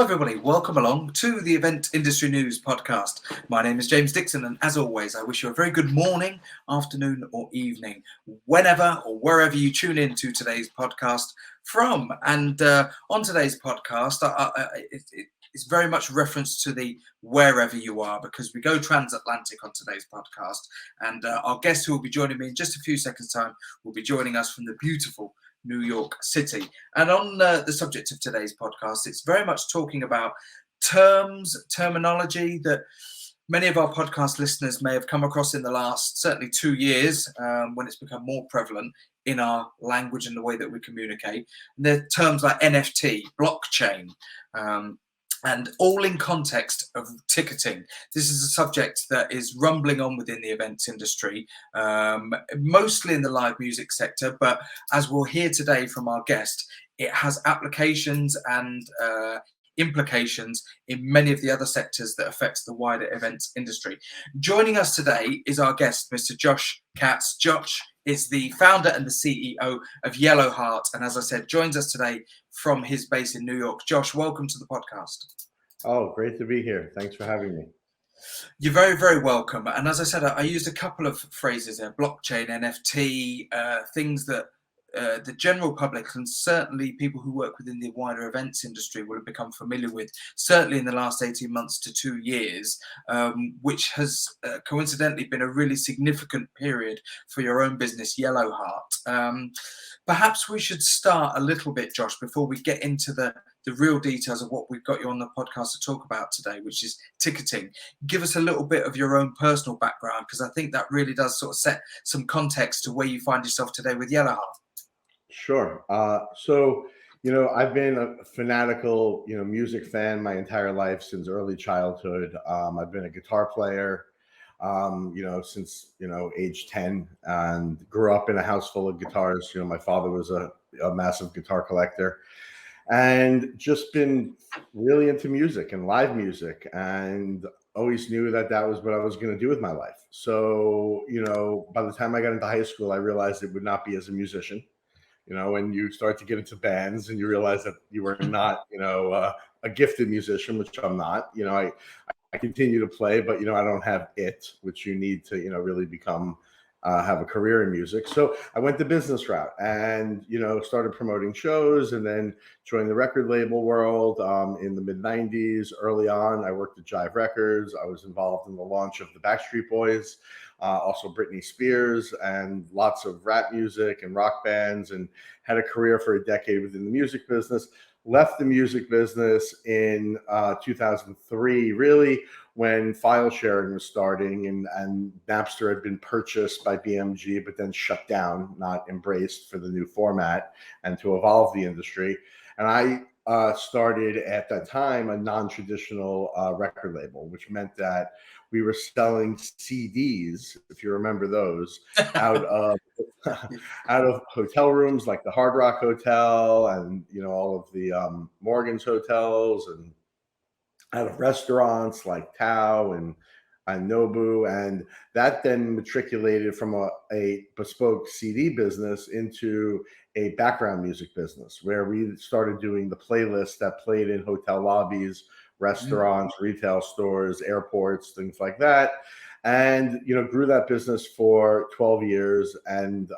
everybody, welcome along to the Event Industry News podcast. My name is James Dickson, and as always, I wish you a very good morning, afternoon, or evening, whenever or wherever you tune in to today's podcast from. And on today's podcast, it's very much reference to the wherever you are, because we go transatlantic on today's podcast. And our guest who will be joining me in just a few seconds' time will be joining us from the beautiful New York City. And on the subject of today's podcast, it's very much talking about terminology that many of our podcast listeners may have come across in the last certainly 2 years, when it's become more prevalent in our language and the way that we communicate. And they're terms like NFT, blockchain, and all in context of ticketing. This is a subject that is rumbling on within the events industry, mostly in the live music sector, but as we'll hear today from our guest, it has applications and implications in many of the other sectors that affects the wider events industry. Joining us today is our guest, Mr. Josh Katz. Josh is the founder and the CEO of YellowHeart, and as I said, joins us today from his base in New York. Josh, welcome to the podcast. Oh, great to be here. Thanks for having me. You're very, very welcome. And as I said, I used a couple of phrases there: blockchain, NFT, things that the general public and certainly people who work within the wider events industry will have become familiar with, certainly in the last 18 months to 2 years, which has coincidentally been a really significant period for your own business, YellowHeart. Perhaps we should start a little bit, Josh, before we get into the real details of what we've got you on the podcast to talk about today, which is ticketing. Give us a little bit of your own personal background, because I think that really does sort of set some context to where you find yourself today with YellowHeart. Sure. I've been a fanatical, music fan my entire life since early childhood. I've been a guitar player, since, age 10, and grew up in a house full of guitars. My father was a massive guitar collector, and just been really into music and live music, and always knew that was what I was going to do with my life. So, by the time I got into high school, I realized it would not be as a musician. When you start to get into bands and you realize that you are not, a gifted musician, which I'm not. I continue to play, but, I don't have it, which you need to, really become, have a career in music. So I went the business route and, started promoting shows, and then joined the record label world in the mid-90s. Early on, I worked at Jive Records. I was involved in the launch of the Backstreet Boys, also Britney Spears, and lots of rap music and rock bands, and had a career for a decade within the music business. Left the music business in 2003, really, when file sharing was starting, and Napster had been purchased by BMG, but then shut down, not embraced for the new format and to evolve the industry. And I started at that time a non-traditional record label, which meant that we were selling CDs, if you remember those, out of hotel rooms like the Hard Rock Hotel and all of the Morgan's hotels, and out of restaurants like Tao and Nobu, and that then matriculated from a bespoke CD business into a background music business, where we started doing the playlists that played in hotel lobbies, restaurants, retail stores, airports, things like that. And, grew that business for 12 years, and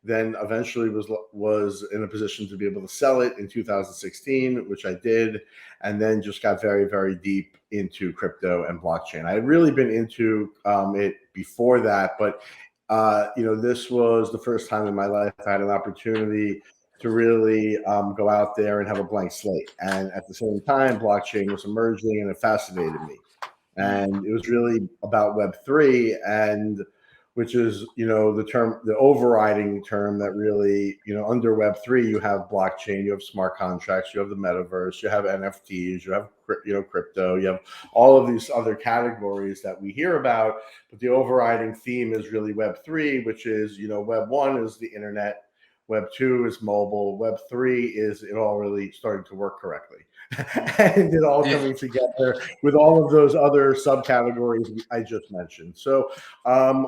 then eventually was in a position to be able to sell it in 2016, which I did, and then just got very, very deep into crypto and blockchain. I had really been into it before that, but this was the first time in my life I had an opportunity to really go out there and have a blank slate. And at the same time, blockchain was emerging, and it fascinated me. And it was really about Web3, and which is, the overriding term that really, under Web3, you have blockchain, you have smart contracts, you have the metaverse, you have NFTs, you have, crypto, you have all of these other categories that we hear about. But the overriding theme is really Web3, which is, Web 1 is the internet, Web 2 is mobile, Web 3 is it all really starting to work correctly. And it all coming together with all of those other subcategories I just mentioned. So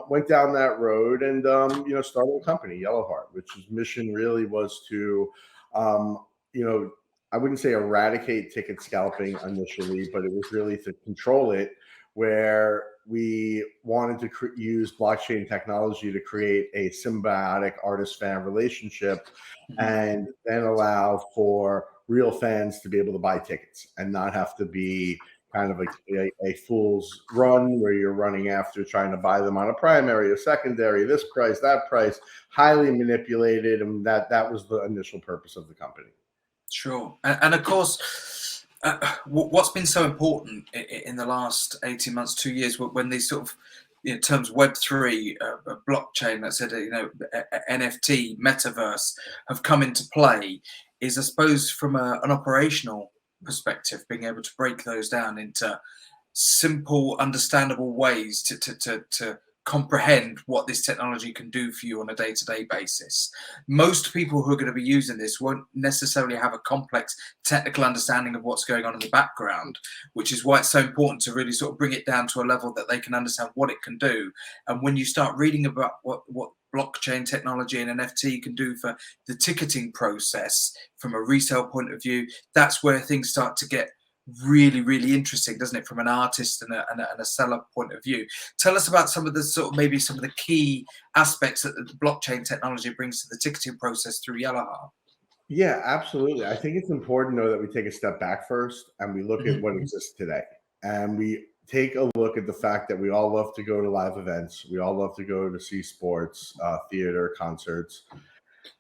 went down that road and, started a company, YellowHeart, which his mission really was to, I wouldn't say eradicate ticket scalping initially, but it was really to control it, where we wanted to use blockchain technology to create a symbiotic artist-fan relationship, and then allow for real fans to be able to buy tickets and not have to be kind of a fool's run where you're running after trying to buy them on a primary, a secondary, this price, that price, highly manipulated. And that was the initial purpose of the company. Sure. And of course, what's been so important in the last 18 months, 2 years, when these sort of terms Web3, blockchain, that said, NFT, metaverse have come into play, is I suppose from an operational perspective, being able to break those down into simple, understandable ways to comprehend what this technology can do for you on a day-to-day basis. Most people who are going to be using this won't necessarily have a complex technical understanding of what's going on in the background, which is why it's so important to really sort of bring it down to a level that they can understand what it can do. And when you start reading about what blockchain technology and NFT can do for the ticketing process from a resale point of view, that's where things start to get really, really interesting, doesn't it, from an artist and a seller point of view. Tell us about some of the sort of maybe some of the key aspects that the blockchain technology brings to the ticketing process through YellowHeart. Yeah, absolutely. I think it's important, though, that we take a step back first and we look at what exists today. And we take a look at the fact that we all love to go to live events. We all love to go to see sports, theater, concerts.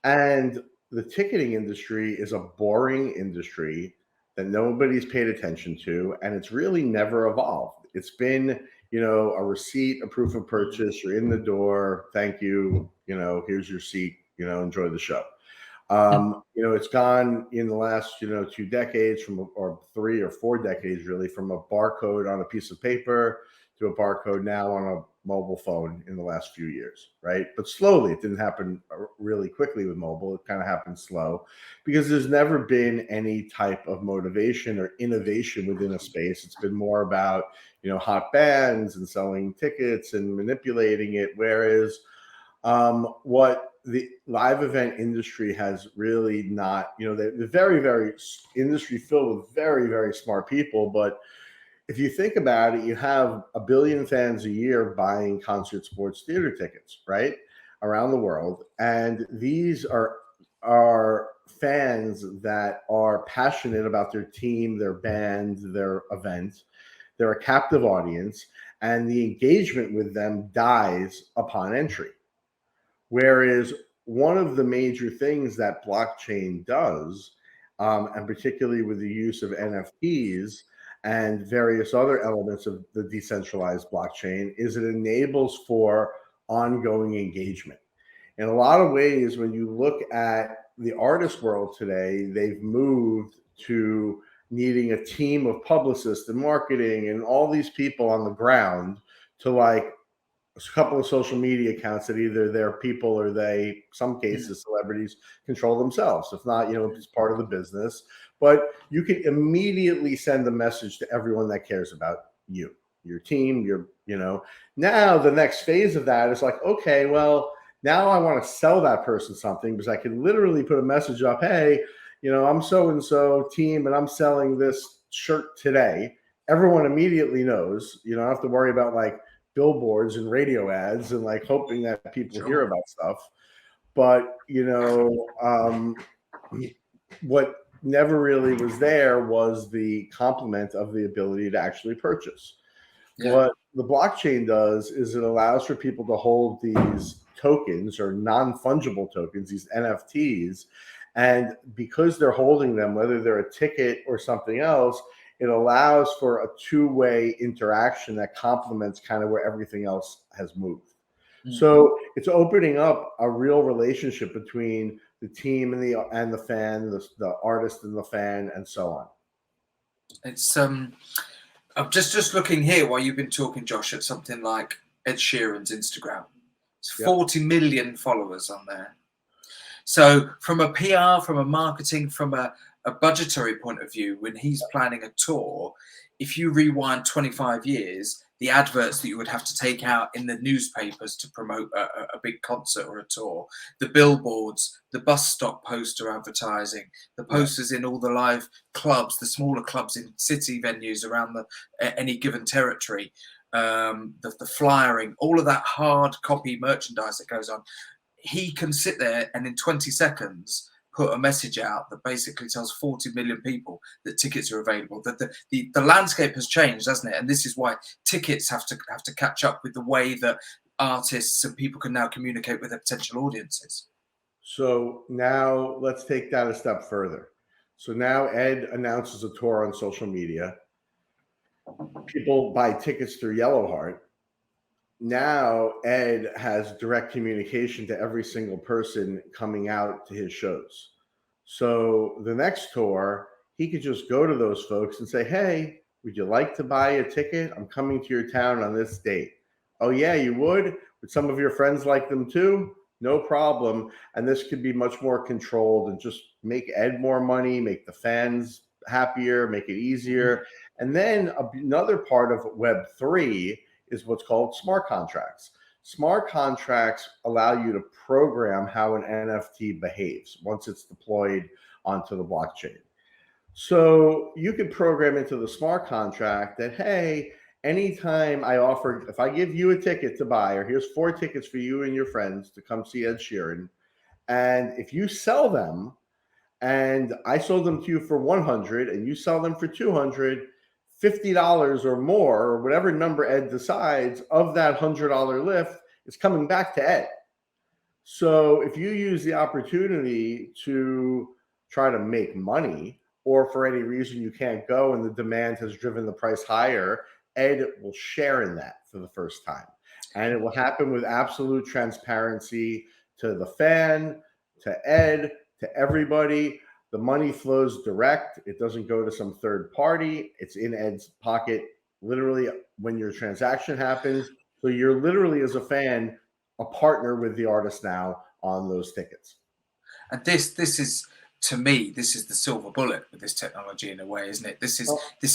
And the ticketing industry is a boring industry that nobody's paid attention to. And it's really never evolved. It's been, a receipt, a proof of purchase, you're in the door, thank you, here's your seat, enjoy the show. It's gone in the last, 2 decades or 3 or 4 decades, really, from a barcode on a piece of paper to a barcode now on a mobile phone in the last few years, right? But slowly, it didn't happen really quickly with mobile. It kind of happened slow because there's never been any type of motivation or innovation within a space. It's been more about, hot bands and selling tickets and manipulating it. Whereas what the live event industry has really not, the very, very industry filled with very, very smart people. But if you think about it, you have 1 billion fans a year buying concert, sports, theater tickets, right, around the world. And these are fans that are passionate about their team, their band, their event. They're a captive audience, and the engagement with them dies upon entry. Whereas one of the major things that blockchain does, and particularly with the use of NFTs and various other elements of the decentralized blockchain, is it enables for ongoing engagement. In a lot of ways, when you look at the artist world today, they've moved to needing a team of publicists and marketing and all these people on the ground to a couple of social media accounts that either their people or some cases, celebrities control themselves. If not, it's part of the business. But you can immediately send a message to everyone that cares about you, your team, Now the next phase of that is like, okay, well, now I want to sell that person something because I can literally put a message up, hey, I'm so-and-so team and I'm selling this shirt today. Everyone immediately knows. You don't have to worry about billboards and radio ads and hoping that people hear about stuff. But what never really was there was the complement of the ability to actually purchase. What the blockchain does is it allows for people to hold these tokens or non-fungible tokens, these NFTs, and because they're holding them, whether they're a ticket or something else, it allows for a two-way interaction that complements kind of where everything else has moved. So it's opening up a real relationship between the team and the fan, the artist and the fan, and so on. It's I'm just looking here while you've been talking, Josh, at something like Ed Sheeran's Instagram. It's 40 million followers on there. So from a PR, from a marketing, from a budgetary point of view, when he's planning a tour, if you rewind 25 years, the adverts that you would have to take out in the newspapers to promote a big concert or a tour, the billboards, the bus stop poster advertising, the posters in all the live clubs, the smaller clubs in city venues around any given territory, the flyering, all of that hard copy merchandise that goes on. He can sit there and in 20 seconds put a message out that basically tells 40 million people that tickets are available. That the landscape has changed, hasn't it? And this is why tickets have to catch up with the way that artists and people can now communicate with their potential audiences. So now let's take that a step further. So now Ed announces a tour on social media. People buy tickets through YellowHeart. Now Ed has direct communication to every single person coming out to his shows. So the next tour, he could just go to those folks and say, hey, would you like to buy a ticket? I'm coming to your town on this date. Oh yeah, you would? Would some of your friends like them too? No problem. And this could be much more controlled and just make Ed more money, make the fans happier, make it easier. And then another part of Web3 is what's called smart contracts. Smart contracts allow you to program how an NFT behaves once it's deployed onto the blockchain. So you could program into the smart contract that, hey, anytime if I give you a ticket to buy, or here's 4 tickets for you and your friends to come see Ed Sheeran, and if you sell them, and I sold them to you for 100 and you sell them for 200, $50 or more, or whatever number Ed decides of that $100 lift is coming back to Ed. So if you use the opportunity to try to make money, or for any reason you can't go and the demand has driven the price higher, Ed will share in that for the first time. And it will happen with absolute transparency to the fan, to Ed, to everybody. The money flows direct. It doesn't go to some third party. It's in Ed's pocket literally when your transaction happens. So you're literally, as a fan, a partner with the artist now on those tickets. And this is, to me, this is the silver bullet with this technology in a way, isn't it? This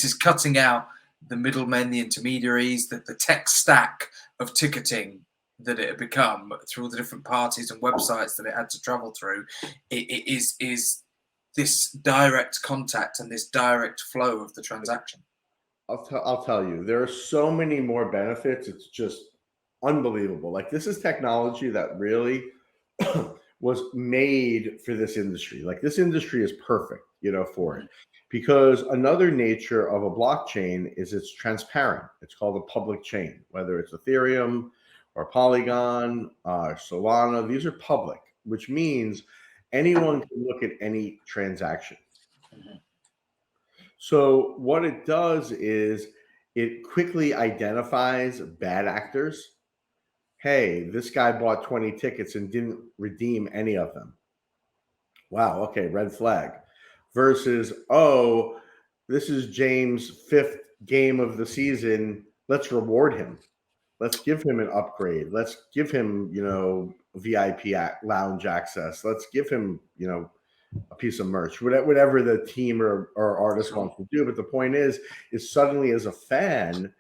is cutting out the middlemen, the intermediaries, the tech stack of ticketing that it had become through all the different parties and websites that it had to travel through. It is this direct contact and this direct flow of the transaction. I'll tell you, there are so many more benefits. It's just unbelievable. Like, this is technology that really was made for this industry. Like, this industry is perfect, for it. Because another nature of a blockchain is it's transparent. It's called a public chain, whether it's Ethereum or Polygon or Solana. These are public, which means anyone can look at any transaction. So what it does is it quickly identifies bad actors. Hey, this guy bought 20 tickets and didn't redeem any of them. Wow, okay, red flag. Versus, oh, this is James' 5th game of the season. Let's reward him. Let's give him an upgrade. Let's give him, VIP lounge access. Let's give him, a piece of merch, whatever the team or artist wants to do. But the point is suddenly, as a fan,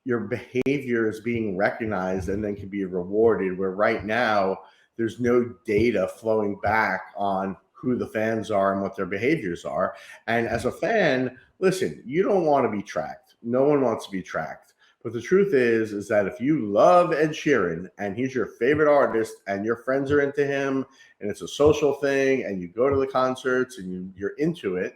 your behavior is being recognized and then can be rewarded, where right now there's no data flowing back on who the fans are and what their behaviors are. And as a fan, listen, you don't want to be tracked. No one wants to be tracked. But the truth is that if you love Ed Sheeran and he's your favorite artist and your friends are into him and it's a social thing and you go to the concerts and you're into it,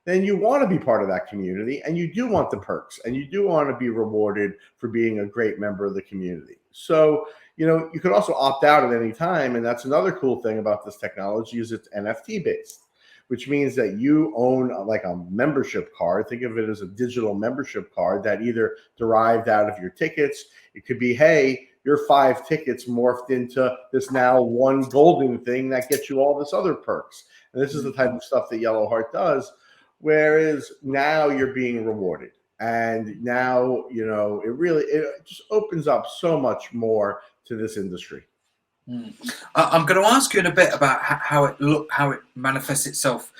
then you want to be part of that community and you do want the perks and you do want to be rewarded for being a great member of the community. So, you could also opt out at any time. And that's another cool thing about this technology is it's NFT based, which means that you own like a membership card. Think of it as a digital membership card that either derived out of your tickets. It could be, hey, your 5 tickets morphed into this now one golden thing that gets you all this other perks. And this is the type of stuff that YellowHeart does. Whereas now you're being rewarded. And now, it just opens up so much more to this industry. I'm going to ask you in a bit about how it manifests itself,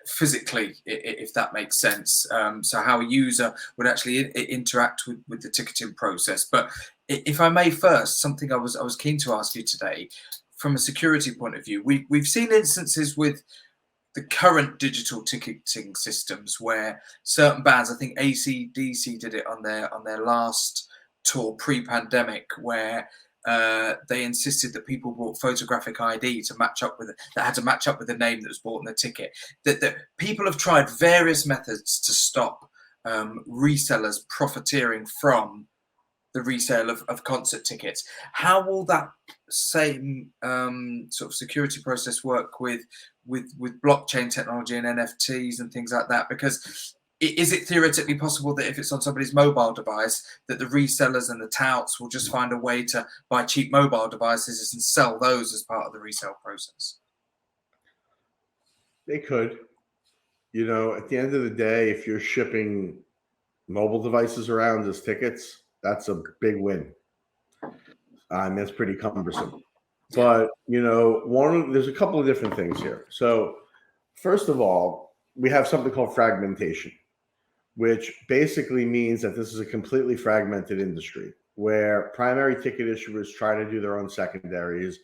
physically, if that makes sense. So how a user would actually interact with the ticketing process. But if I may first, something I was keen to ask you today, from a security point of view, we've seen instances with the current digital ticketing systems where certain bands, I think AC/DC did it on their last tour pre-pandemic, where they insisted that people brought photographic ID to match up with it, that had to match up with the name that was bought in the ticket. That people have tried various methods to stop resellers profiteering from the resale of concert tickets. How will that same sort of security process work with blockchain technology and NFTs and things like that? Because is it theoretically possible that if it's on somebody's mobile device, that the resellers and the touts will just find a way to buy cheap mobile devices and sell those as part of the resale process? They could. At the end of the day, if you're shipping mobile devices around as tickets, that's a big win. That's pretty cumbersome. But, there's a couple of different things here. So first of all, we have something called fragmentation, which basically means that this is a completely fragmented industry where primary ticket issuers try to do their own secondaries,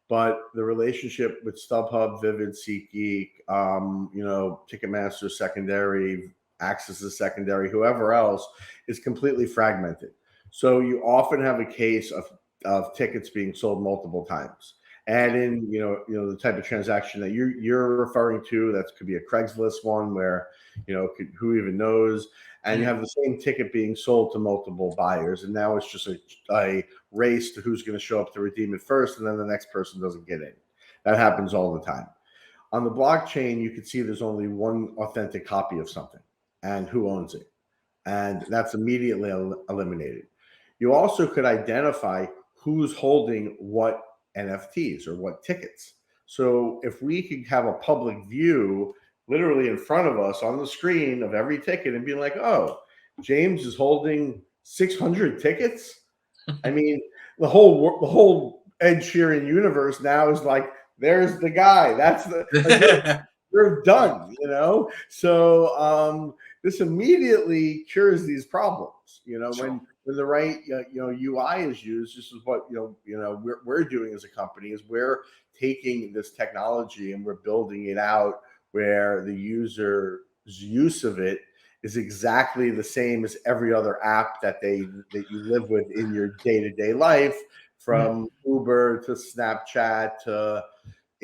but the relationship with StubHub, Vivid, SeatGeek, Ticketmaster secondary, Access is secondary, whoever else is completely fragmented. So you often have a case of tickets being sold multiple times. And in the type of transaction that you're referring to, that could be a Craigslist one where who even knows, and you have the same ticket being sold to multiple buyers, and now it's just a race to who's going to show up to redeem it first, and then the next person doesn't get in. That happens all the time. On the blockchain, you can see there's only one authentic copy of something and who owns it, and that's immediately eliminated. You also could identify who's holding what NFTs or what tickets. So if we could have a public view literally in front of us on the screen of every ticket and be like, oh, James is holding 600 tickets. I mean, the whole Ed Sheeran universe now is like, there's the guy. That's they're done, So this immediately cures these problems. When the right UI is used, this is what we're doing as a company is we're taking this technology and we're building it out where the user's use of it is exactly the same as every other app that you live with in your day-to-day life, from Uber to Snapchat to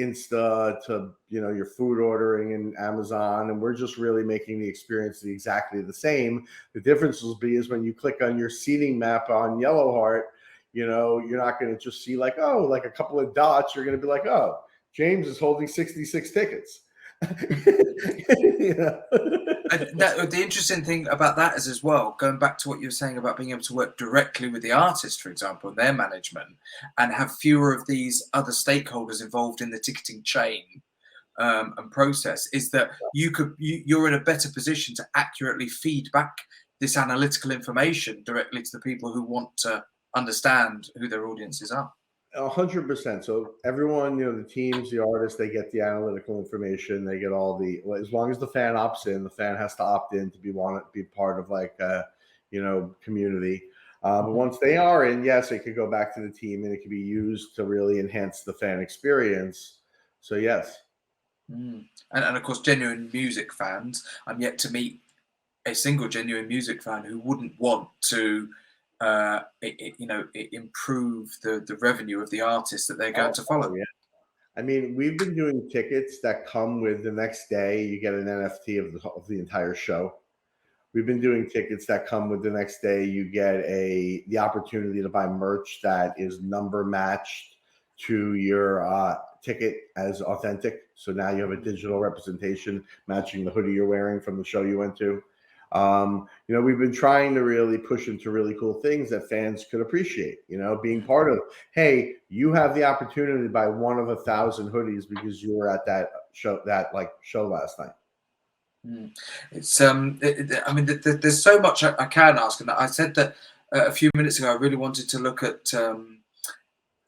Insta to your food ordering in Amazon, and we're just really making the experience exactly the same. The difference will be is when you click on your seating map on YellowHeart, you're not going to just see like a couple of dots. You're going to be like, oh, James is holding 66 tickets. The interesting thing about that is, as well, going back to what you were saying about being able to work directly with the artist, for example, and their management, and have fewer of these other stakeholders involved in the ticketing chain and process, is that you're in a better position to accurately feed back this analytical information directly to the people who want to understand who their audiences are. 100%. So everyone, the teams, the artists, they get the analytical information. They get all as long as the fan opts in, the fan has to opt in to be part of like community. But once they are in, yes, it could go back to the team and it could be used to really enhance the fan experience. So yes. And of course, genuine music fans, I'm yet to meet a single genuine music fan who wouldn't want to improve the revenue of the artist that they're going to follow. Yeah. I mean, we've been doing tickets that come with the next day you get an NFT of the entire show. We've been doing tickets that come with the next day you get the opportunity to buy merch that is number matched to your ticket as authentic. So now you have a digital representation matching the hoodie you're wearing from the show you went to. We've been trying to really push into really cool things that fans could appreciate, being part of, hey, you have the opportunity to buy one of 1,000 hoodies because you were at that show last night. It's I mean, there's so much I can ask, and I said that a few minutes ago. I really wanted to look at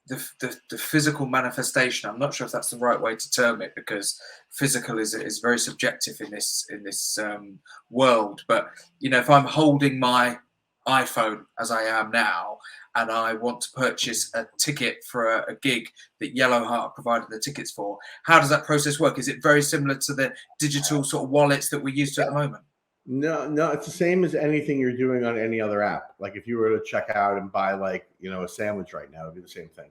the physical manifestation. I'm not sure if that's the right way to term it, because physical is very subjective in this world. But if I'm holding my iPhone as I am now, and I want to purchase a ticket for a gig that YellowHeart provided the tickets for, how does that process work? Is it very similar to the digital sort of wallets that we're used to at the moment? No, it's the same as anything you're doing on any other app. Like if you were to check out and buy a sandwich right now, it'd be the same thing.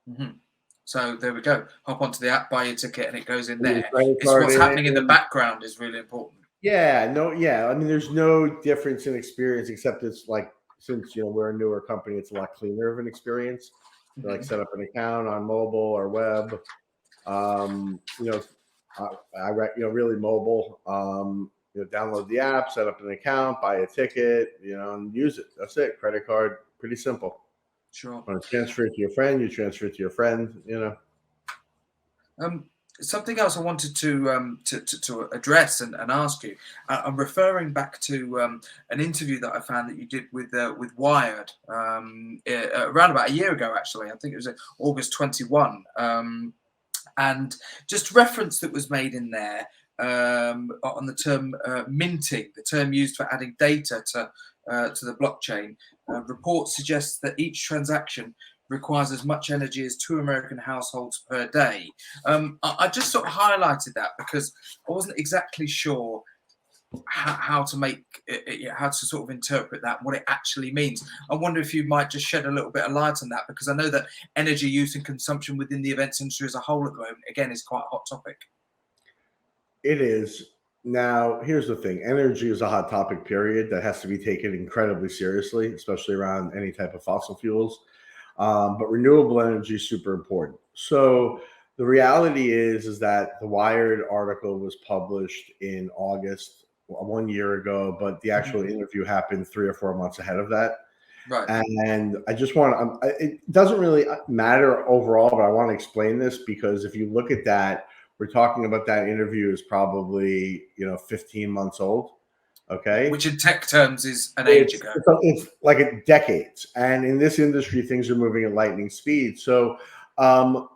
Mm-hmm. So there we go. Hop onto the app, buy your ticket, and it goes in Put your there. credit It's card what's happening in the in. background is really important. Yeah. I mean, there's no difference in experience except it's like since we're a newer company, it's a lot cleaner of an experience. You like set up an account on mobile or web. Um, you know, really mobile. Download the app, set up an account, buy a ticket, and use it. That's it. Credit card, pretty simple. Sure. Want to transfer it to your friend, you transfer it to your friend. Something else I wanted to address and ask you. I'm referring back to an interview that I found that you did with Wired around about a year ago. Actually, I think it was August 21. And just reference that was made in there on the term minting, the term used for adding data to the blockchain. Reports suggest that each transaction requires as much energy as 2 American households per day. I just sort of highlighted that because I wasn't exactly sure how to sort of interpret that, what it actually means. I wonder if you might just shed a little bit of light on that, because I know that energy use and consumption within the events industry as a whole at the moment, again, is quite a hot topic. It is. Now, here's the thing. Energy is a hot topic, period, that has to be taken incredibly seriously, especially around any type of fossil fuels. But renewable energy is super important. So the reality is that the Wired article was published in August, 1 year ago, but the actual interview happened 3 or 4 months ahead of that. Right. And I just want to, it doesn't really matter overall, but I want to explain this because if you look at that, we're talking about that interview is probably, 15 months old. Okay. Which in tech terms is an age ago. It's like decades. And in this industry, things are moving at lightning speed. So the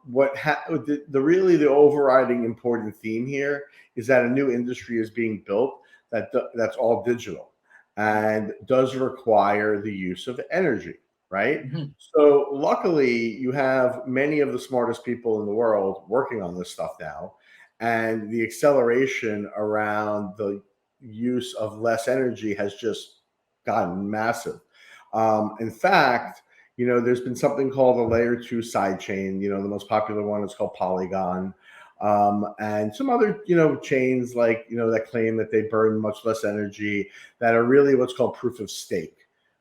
overriding important theme here is that a new industry is being built that's all digital and does require the use of energy, right? So luckily, you have many of the smartest people in the world working on this stuff now, and the acceleration around the use of less energy has just gotten massive. In fact, there's been something called a layer 2 sidechain. The most popular one is called Polygon. And some other, chains that claim that they burn much less energy, that are really what's called proof of stake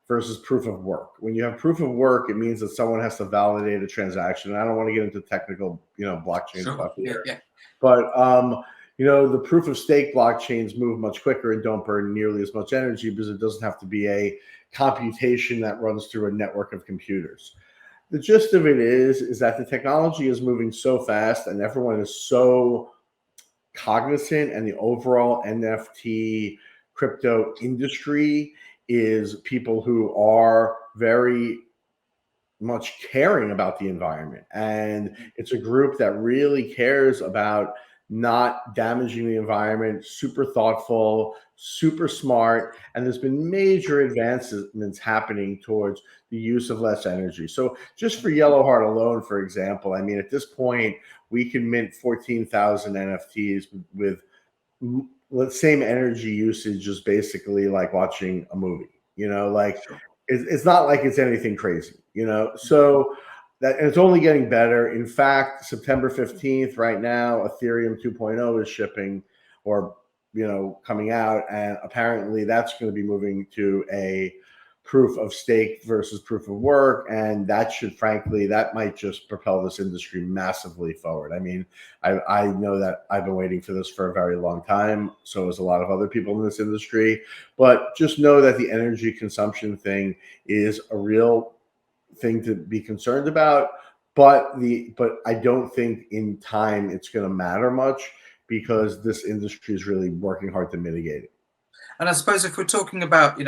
versus proof of work. When you have proof of work, it means that someone has to validate a transaction. I don't want to get into technical, blockchain stuff here. Yeah. But, the proof of stake blockchains move much quicker and don't burn nearly as much energy because it doesn't have to be a computation that runs through a network of computers. The gist of it is that the technology is moving so fast and everyone is so cognizant, and the overall NFT crypto industry is people who are very much caring about the environment. And it's a group that really cares about not damaging the environment, super thoughtful, super smart, and there's been major advancements happening towards the use of less energy. So just for YellowHeart alone, for example, I mean, at this point, we can mint 14,000 NFTs with the same energy usage as basically like watching a movie, it's not like it's anything crazy, so that, and it's only getting better. In fact, September 15th, right now, Ethereum 2.0 is shipping or, coming out. And apparently that's going to be moving to a proof of stake versus proof of work. And that might just propel this industry massively forward. I mean, I know that I've been waiting for this for a very long time. So is a lot of other people in this industry. But just know that the energy consumption thing is a real thing to be concerned about, but I don't think in time it's going to matter much because this industry is really working hard to mitigate it. And I suppose if we're talking about,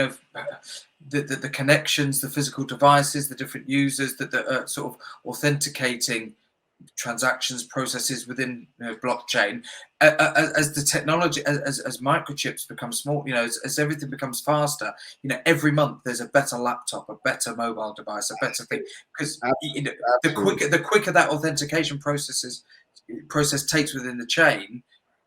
the connections, the physical devices, the different users that are sort of authenticating transactions processes within blockchain, as the technology, as microchips become small, as everything becomes faster, every month there's a better laptop, a better mobile device, a better thing, because the quicker that authentication process takes within the chain,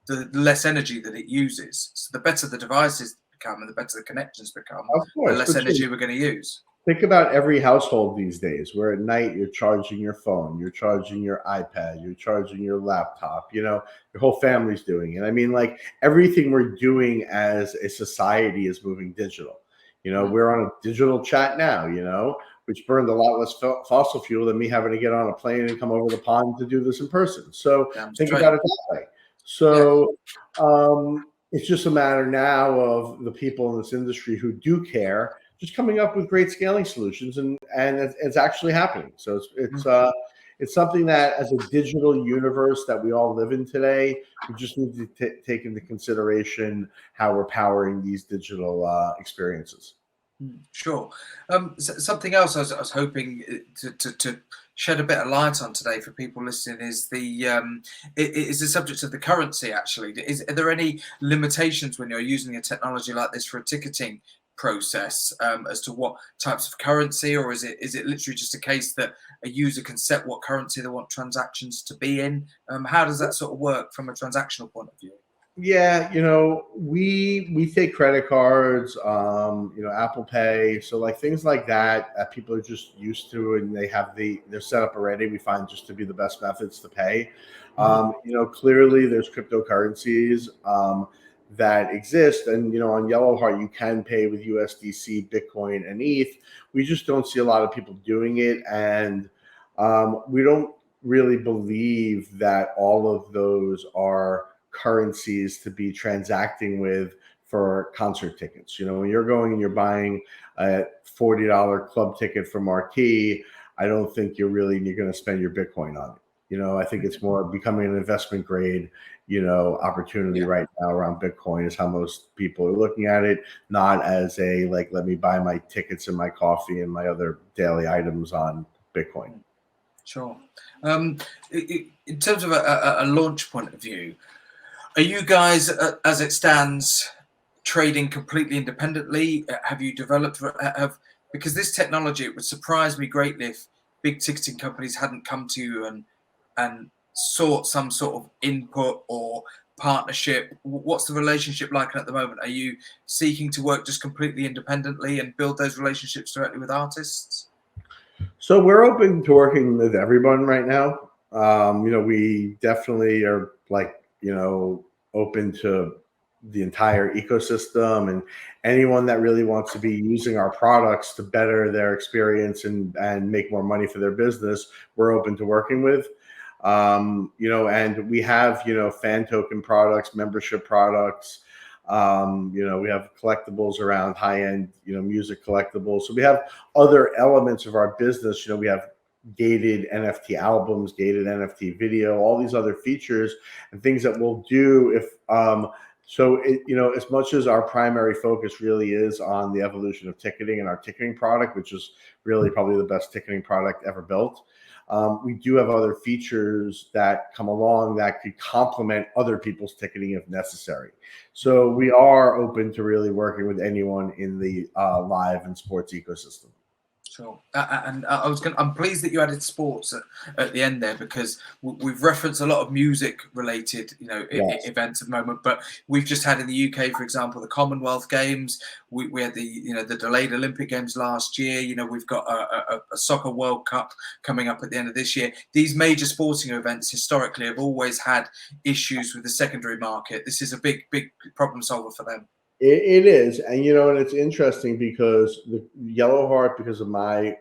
the less energy that it uses. So the better the devices become and the better the connections become, Of the course, less energy we're going to use. think about every household these days where at night you're charging your phone, you're charging your iPad, you're charging your laptop, your whole family's doing it. I mean, like everything we're doing as a society is moving digital. We're on a digital chat now, which burned a lot less fossil fuel than me having to get on a plane and come over the pond to do this in person. So think about it that way. So it's just a matter now of the people in this industry who do care just coming up with great scaling solutions, and it's actually happening. So it's something that, as a digital universe that we all live in today, we just need to take into consideration how we're powering these digital experiences. Sure. Something else I was hoping to shed a bit of light on today for people listening is the subject of the currency. Actually, are there any limitations when you're using a technology like this for a ticketing process, as to what types of currency, or is it literally just a case that a user can set what currency they want transactions to be in? How does that sort of work from a transactional point of view? Yeah, we take credit cards, Apple Pay, so like things like that people are just used to, and they're set up already. We find just to be the best methods to pay. Clearly there's cryptocurrencies that exist, and on YellowHeart you can pay with USDC, Bitcoin, and ETH. We just don't see a lot of people doing it, and we don't really believe that all of those are currencies to be transacting with for concert tickets. When you're going and you're buying a $40 club ticket for Marquee, I don't think you're going to spend your Bitcoin on it. I think it's more becoming an investment grade, opportunity right now around Bitcoin is how most people are looking at it, not as a, like, let me buy my tickets and my coffee and my other daily items on Bitcoin. Sure. In terms of a launch point of view, are you guys, as it stands, trading completely independently? Have you developed, because this technology, it would surprise me greatly if big ticketing companies hadn't come to you and sought some sort of input or partnership. What's the relationship like at the moment? Are you seeking to work just completely independently and build those relationships directly with artists? So we're open to working with everyone right now. We definitely are open to the entire ecosystem, and anyone that really wants to be using our products to better their experience and make more money for their business, we're open to working with. And we have, fan token products, membership products. We have collectibles around high-end, music collectibles. So we have other elements of our business. We have gated NFT albums, gated NFT video, all these other features and things that we'll do if as much as our primary focus really is on the evolution of ticketing and our ticketing product, which is really probably the best ticketing product ever built, we do have other features that come along that could complement other people's ticketing if necessary. So we are open to really working with anyone in the live and sports ecosystem. Sure. And I'm pleased that you added sports at the end there, because we've referenced a lot of music related, events at the moment, but we've just had in the UK, for example, the Commonwealth Games. We had the delayed Olympic Games last year. We've got a soccer World Cup coming up at the end of this year. These major sporting events historically have always had issues with the secondary market. This is a big problem solver for them. It is. And, and it's interesting because the YellowHeart, because of my,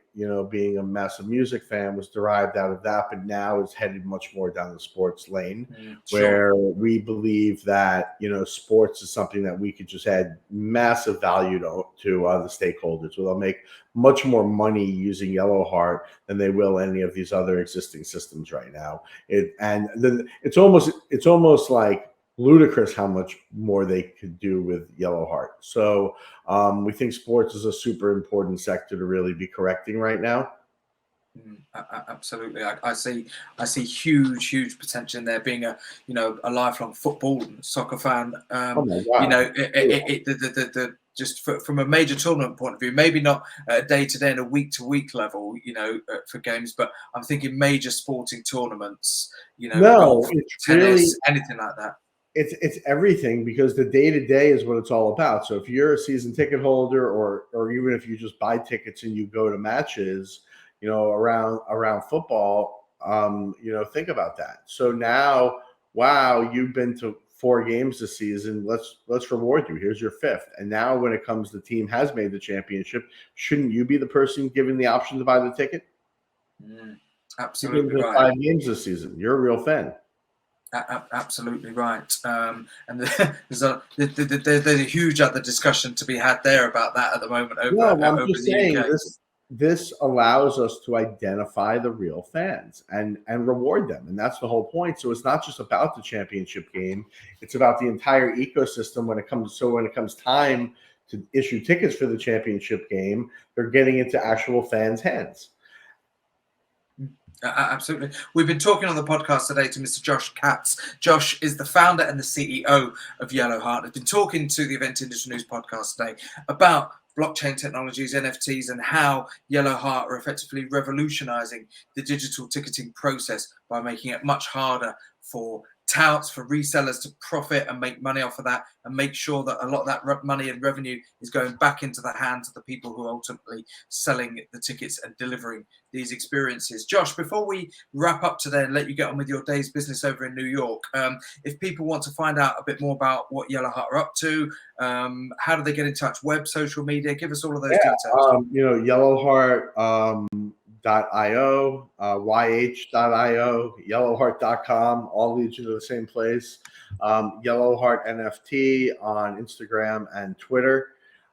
being a massive music fan, was derived out of that, but now it's headed much more down the sports lane, where we believe that, sports is something that we could just add massive value to the stakeholders, where they'll make much more money using YellowHeart than they will any of these other existing systems right now. It's almost like ludicrous how much more they could do with YellowHeart. So we think sports is a super important sector to really be correcting right now. Absolutely, I see huge potential in there. Being a lifelong football and soccer fan, Oh my God. just from a major tournament point of view, maybe not a day-to-day and a week-to-week level, for games, but I'm thinking major sporting tournaments, No, golf, it's tennis, really anything like that. it's everything, because the day-to-day is what it's all about. So if you're a season ticket holder, or even if you just buy tickets and you go to matches, around football, think about that. So now, wow, you've been to 4 games this season. Let's reward you. Here's your 5th. And now when it comes, the team has made the championship. Shouldn't you be the person given the option to buy the ticket? Absolutely You've been to right. 5 games this season. You're a real fan. Absolutely right. And there's a huge other discussion to be had there about that at the moment I'm over just the saying, UK. this allows us to identify the real fans and reward them, and that's the whole point. So it's not just about the championship game; it's about the entire ecosystem. When it comes time to issue tickets for the championship game, they're getting into actual fans' hands. Absolutely. We've been talking on the podcast today to Mr. Josh Katz. Josh is the founder and the CEO of YellowHeart. I've been talking to the Event Industry News podcast today about blockchain technologies, NFTs, and how YellowHeart are effectively revolutionizing the digital ticketing process by making it much harder for touts, for resellers to profit and make money off of that, and make sure that a lot of that money and revenue is going back into the hands of the people who are ultimately selling the tickets and delivering these experiences. Josh, before we wrap up today and let you get on with your day's business over in New York, if people want to find out a bit more about what YellowHeart are up to, how do they get in touch? Web, social media? Give us all of those details. YellowHeart. .io, YH.io, YellowHeart.com, all leads you to the same place. YellowHeart NFT on Instagram and Twitter.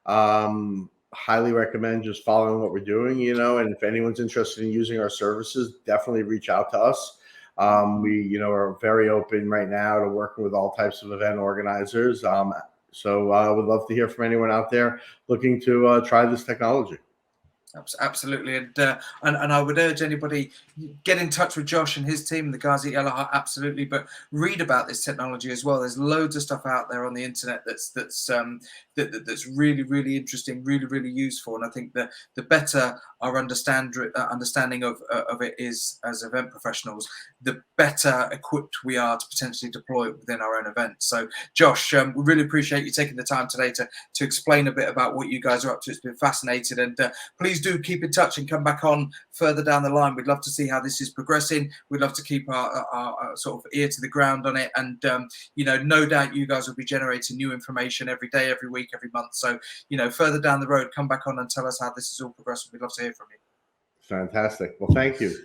Highly recommend just following what we're doing, and if anyone's interested in using our services, definitely reach out to us. We, are very open right now to working with all types of event organizers. So I would love to hear from anyone out there looking to try this technology. Absolutely, and I would urge anybody, get in touch with Josh and his team, the guys at YellowHeart, absolutely, but read about this technology as well. There's loads of stuff out there on the internet that's really interesting, really useful, and I think the better our understanding of it is as event professionals, the better equipped we are to potentially deploy it within our own events. So Josh, we really appreciate you taking the time today to explain a bit about what you guys are up to. It's been fascinating, and please do keep in touch and come back on further down the line. We'd love to see how this is progressing. We'd love to keep our sort of ear to the ground on it, and no doubt you guys will be generating new information every day, every week, every month. So further down the road, come back on and tell us how this is all progressing. We'd love to hear from you. Fantastic. Well, thank you.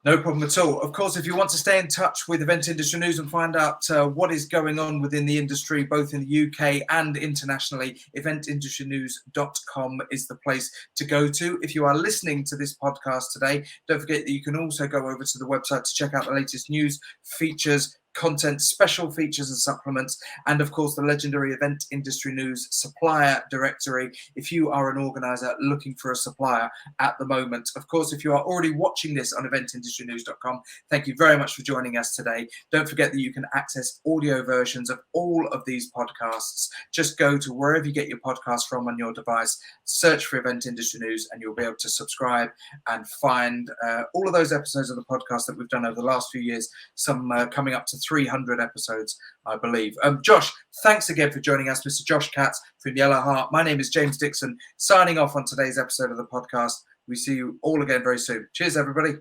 No problem at all. Of course, if you want to stay in touch with Event Industry News and find out what is going on within the industry, both in the UK and internationally, eventindustrynews.com is the place to go to. If you are listening to this podcast today, don't forget that you can also go over to the website to check out the latest news, features, content, special features and supplements, and of course the legendary Event Industry News supplier directory if you are an organizer looking for a supplier at the moment. Of course, if you are already watching this on eventindustrynews.com, thank you very much for joining us today. Don't forget that you can access audio versions of all of these podcasts. Just go to wherever you get your podcast from on your device, search for Event Industry News, and you'll be able to subscribe and find all of those episodes of the podcast that we've done over the last few years, some coming up to 300 episodes, I believe. Josh, thanks again for joining us, Mr. Josh Katz from YellowHeart. My name is James Dickson, signing off on today's episode of the podcast. We see you all again very soon. Cheers, everybody.